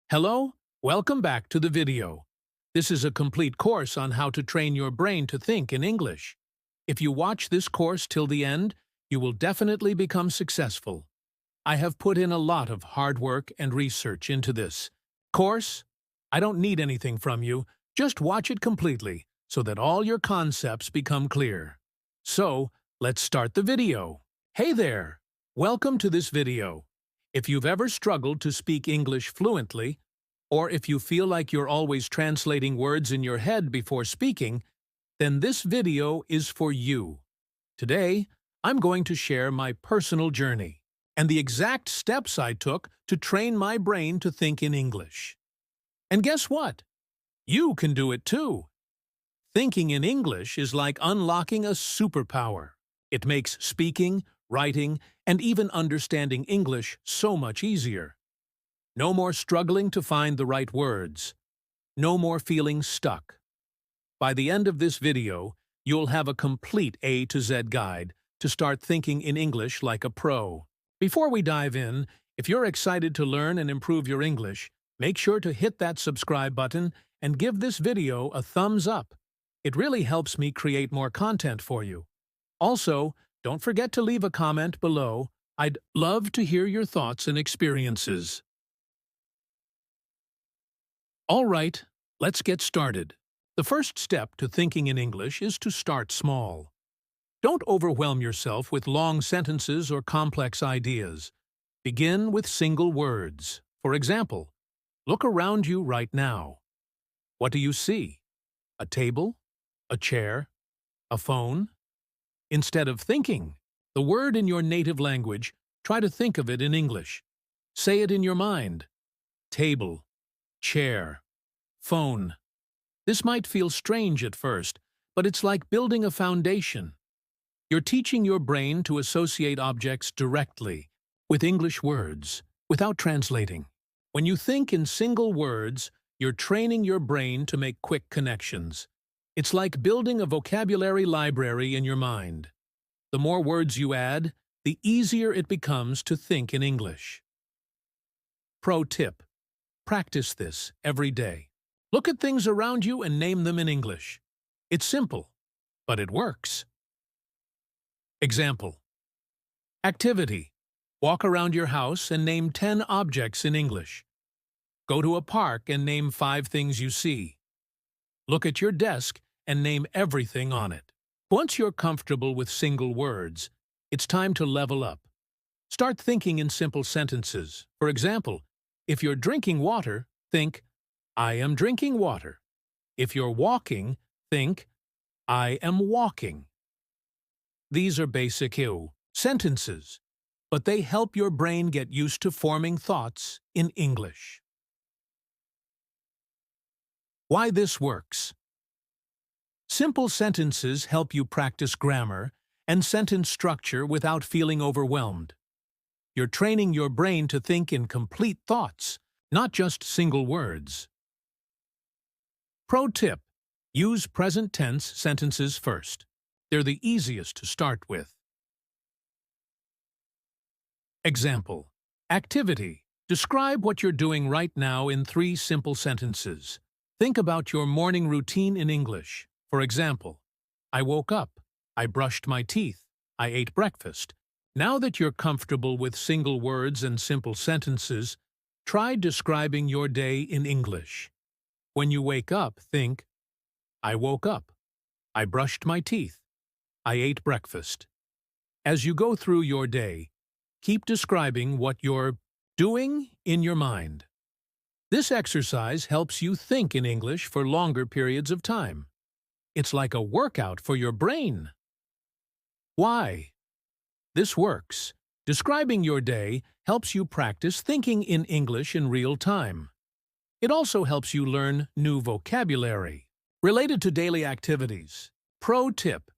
Hello, welcome back to the video. This is a complete course on how to train your brain to think in English. If you watch this course till the end, you will definitely become successful. I have put in a lot of hard work and research into this course. I don't need anything from you, just watch it completely so that all your concepts become clear. So, let's start the video. Hey there! Welcome to this video. If you've ever struggled to speak English fluently, or if you feel like you're always translating words in your head before speaking, then this video is for you. Today, I'm going to share my personal journey and the exact steps I took to train my brain to think in English. And guess what? You can do it too. Thinking in English is like unlocking a superpower. It makes speaking, writing, and even understanding English so much easier. No more struggling to find the right words. No more feeling stuck. By the end of this video, you'll have a complete A to Z guide to start thinking in English like a pro. Before we dive in, if you're excited to learn and improve your English, make sure to hit that subscribe button and give this video a thumbs up. It really helps me create more content for you. Also, don't forget to leave a comment below. I'd love to hear your thoughts and experiences. All right, let's get started. The first step to thinking in English is to start small. Don't overwhelm yourself with long sentences or complex ideas. Begin with single words. For example, look around you right now. What do you see? A table? A chair? A phone? Instead of thinking the word in your native language, try to think of it in English. Say it in your mind. Table, chair, phone. This might feel strange at first, but it's like building a foundation. You're teaching your brain to associate objects directly with English words, without translating. When you think in single words, you're training your brain to make quick connections. It's like building a vocabulary library in your mind. The more words you add, the easier it becomes to think in English. Pro tip: practice this every day. Look at things around you and name them in English. It's simple, but it works. Example: activity. Walk around your house and name 10 objects in English. Go to a park and name 5 things you see. Look at your desk and name everything on it. Once you're comfortable with single words, it's time to level up. Start thinking in simple sentences. For example, if you're drinking water, think, I am drinking water. If you're walking, think, I am walking. These are basic sentences, but they help your brain get used to forming thoughts in English. Why this works? Simple sentences help you practice grammar and sentence structure without feeling overwhelmed. You're training your brain to think in complete thoughts, not just single words. Pro tip: use present tense sentences first. They're the easiest to start with. Example: activity. Describe what you're doing right now in 3 simple sentences. Think about your morning routine in English. For example, I woke up, I brushed my teeth, I ate breakfast. Now that you're comfortable with single words and simple sentences, try describing your day in English. When you wake up, think, I woke up, I brushed my teeth, I ate breakfast. As you go through your day, keep describing what you're doing in your mind. This exercise helps you think in English for longer periods of time. It's like a workout for your brain. Why? This works. Describing your day helps you practice thinking in English in real time. It also helps you learn new vocabulary related to daily activities. Pro tip: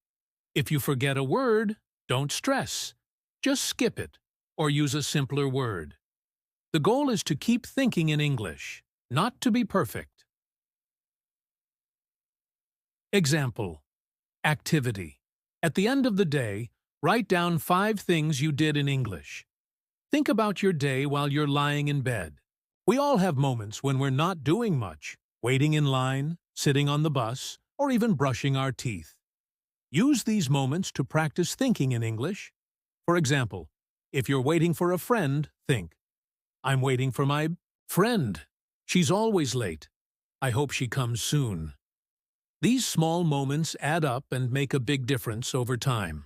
if you forget a word, don't stress. Just skip it or use a simpler word. The goal is to keep thinking in English, not to be perfect. Example: activity. At the end of the day, write down 5 things you did in English. Think about your day while you're lying in bed. We all have moments when we're not doing much, waiting in line, sitting on the bus, or even brushing our teeth. Use these moments to practice thinking in English. For example, if you're waiting for a friend, think, I'm waiting for my friend. She's always late. I hope she comes soon. These small moments add up and make a big difference over time.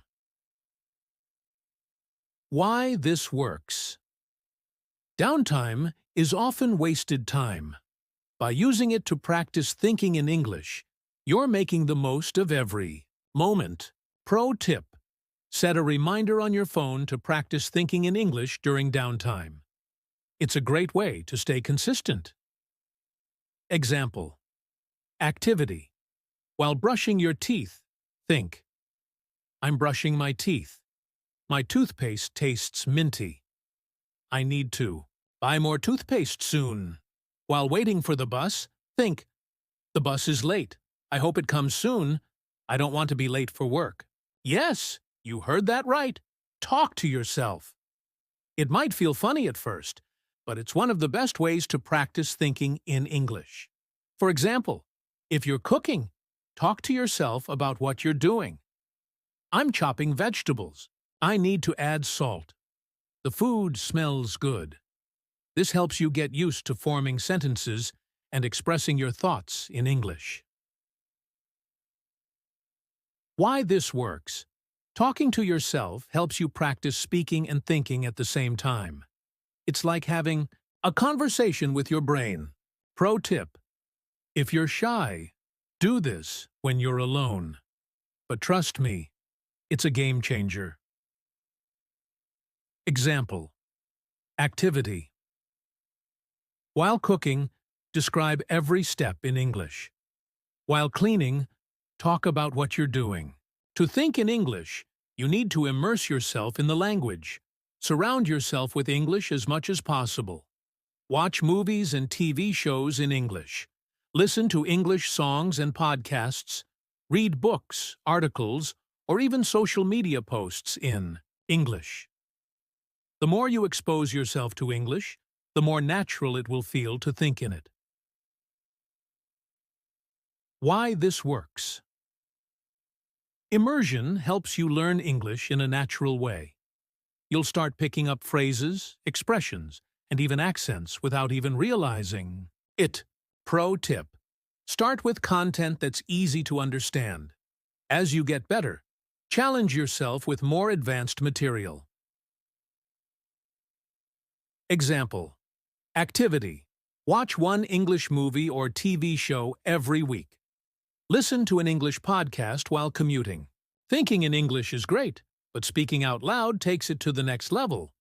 Why this works. Downtime is often wasted time. By using it to practice thinking in English, you're making the most of every moment. Pro tip: set a reminder on your phone to practice thinking in English during downtime. It's a great way to stay consistent. Example: activity. While brushing your teeth, think, I'm brushing my teeth. My toothpaste tastes minty. I need to buy more toothpaste soon. While waiting for the bus, think, the bus is late. I hope it comes soon. I don't want to be late for work. Yes, you heard that right. Talk to yourself. It might feel funny at first, but it's one of the best ways to practice thinking in English. For example, if you're cooking, talk to yourself about what you're doing. I'm chopping vegetables. I need to add salt. The food smells good. This helps you get used to forming sentences and expressing your thoughts in English. Why this works. Talking to yourself helps you practice speaking and thinking at the same time. It's like having a conversation with your brain. Pro tip: if you're shy, do this when you're alone. But trust me, it's a game changer. Example: activity. While cooking, describe every step in English. While cleaning, talk about what you're doing. To think in English, you need to immerse yourself in the language. Surround yourself with English as much as possible. Watch movies and TV shows in English. Listen to English songs and podcasts. Read books, articles, or even social media posts in English. The more you expose yourself to English, the more natural it will feel to think in it. Why this works. Immersion helps you learn English in a natural way. You'll start picking up phrases, expressions, and even accents without even realizing it. Pro tip: start with content that's easy to understand. As you get better, challenge yourself with more advanced material. Example: activity. Watch one English movie or TV show every week. Listen to an English podcast while commuting. Thinking in English is great, but speaking out loud takes it to the next level.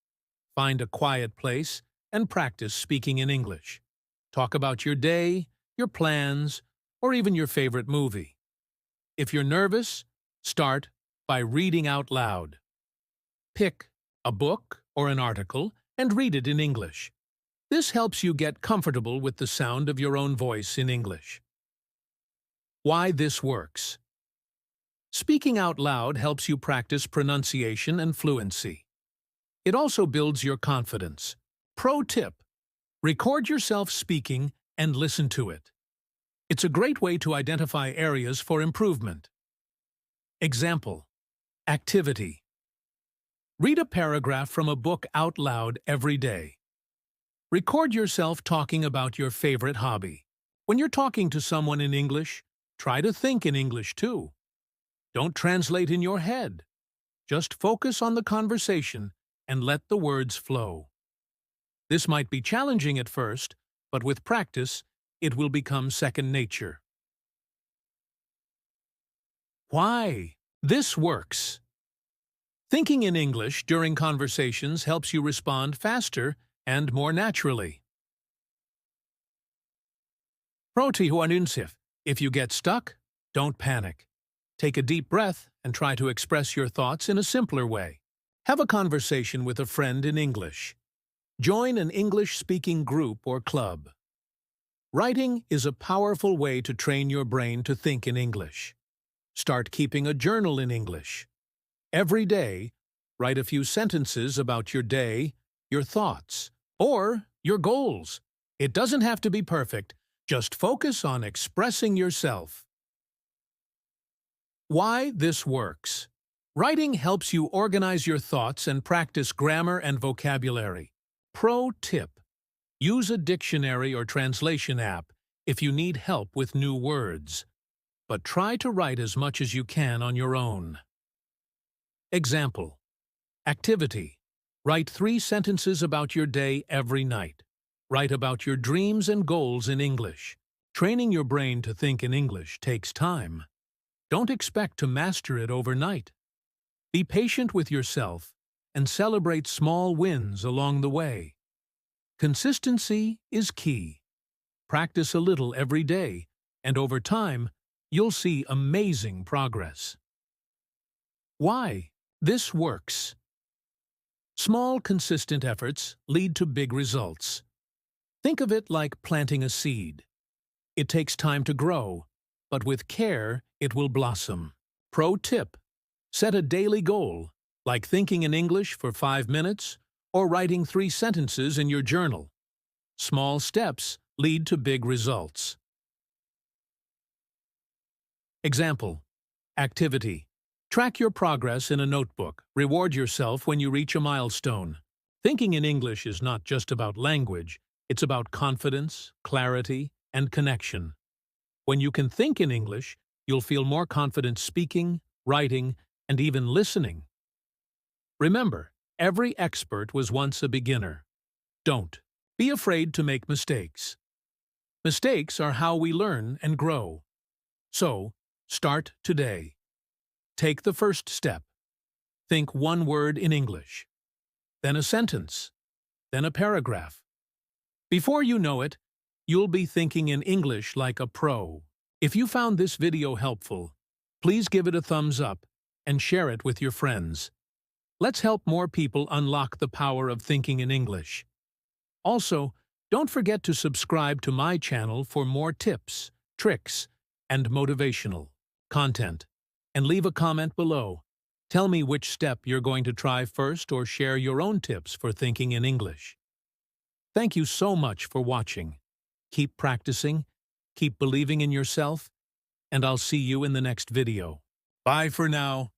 Find a quiet place and practice speaking in English. Talk about your day, your plans, or even your favorite movie. If you're nervous, start by reading out loud. Pick a book or an article and read it in English. This helps you get comfortable with the sound of your own voice in English. Why this works. Speaking out loud helps you practice pronunciation and fluency. It also builds your confidence. Pro tip: record yourself speaking and listen to it. It's a great way to identify areas for improvement. Example: activity. Read a paragraph from a book out loud every day. Record yourself talking about your favorite hobby. When you're talking to someone in English, try to think in English too. Don't translate in your head. Just focus on the conversation and let the words flow. This might be challenging at first, but with practice, it will become second nature. Why this works. Thinking in English during conversations helps you respond faster and more naturally. If you get stuck, don't panic. Take a deep breath and try to express your thoughts in a simpler way. Have a conversation with a friend in English. Join an English-speaking group or club. Writing is a powerful way to train your brain to think in English. Start keeping a journal in English. Every day, write a few sentences about your day, your thoughts, or your goals. It doesn't have to be perfect, just focus on expressing yourself. Why this works. Writing helps you organize your thoughts and practice grammar and vocabulary. Pro tip: use a dictionary or translation app if you need help with new words, but try to write as much as you can on your own. Example. Activity. Write 3 sentences about your day every night. Write about your dreams and goals in English. Training your brain to think in English takes time. Don't expect to master it overnight. Be patient with yourself and celebrate small wins along the way. Consistency is key. Practice a little every day, and over time, you'll see amazing progress. Why this works. Small, consistent efforts lead to big results. Think of it like planting a seed. It takes time to grow, but with care, it will blossom. Pro tip: set a daily goal, like thinking in English for 5 minutes or writing 3 sentences in your journal. Small steps lead to big results. Example. Activity. Track your progress in a notebook. Reward yourself when you reach a milestone. Thinking in English is not just about language, it's about confidence, clarity, and connection. When you can think in English, you'll feel more confident speaking, writing, and even listening. Remember, every expert was once a beginner. Don't be afraid to make mistakes. Mistakes are how we learn and grow. So, start today. Take the first step. Think 1 word in English, then a sentence, then a paragraph. Before you know it, you'll be thinking in English like a pro. If you found this video helpful, please give it a thumbs up and share it with your friends. Let's help more people unlock the power of thinking in English. Also, don't forget to subscribe to my channel for more tips, tricks, and motivational content. And leave a comment below. Tell me which step you're going to try first or share your own tips for thinking in English. Thank you so much for watching. Keep practicing, keep believing in yourself, and I'll see you in the next video. Bye for now.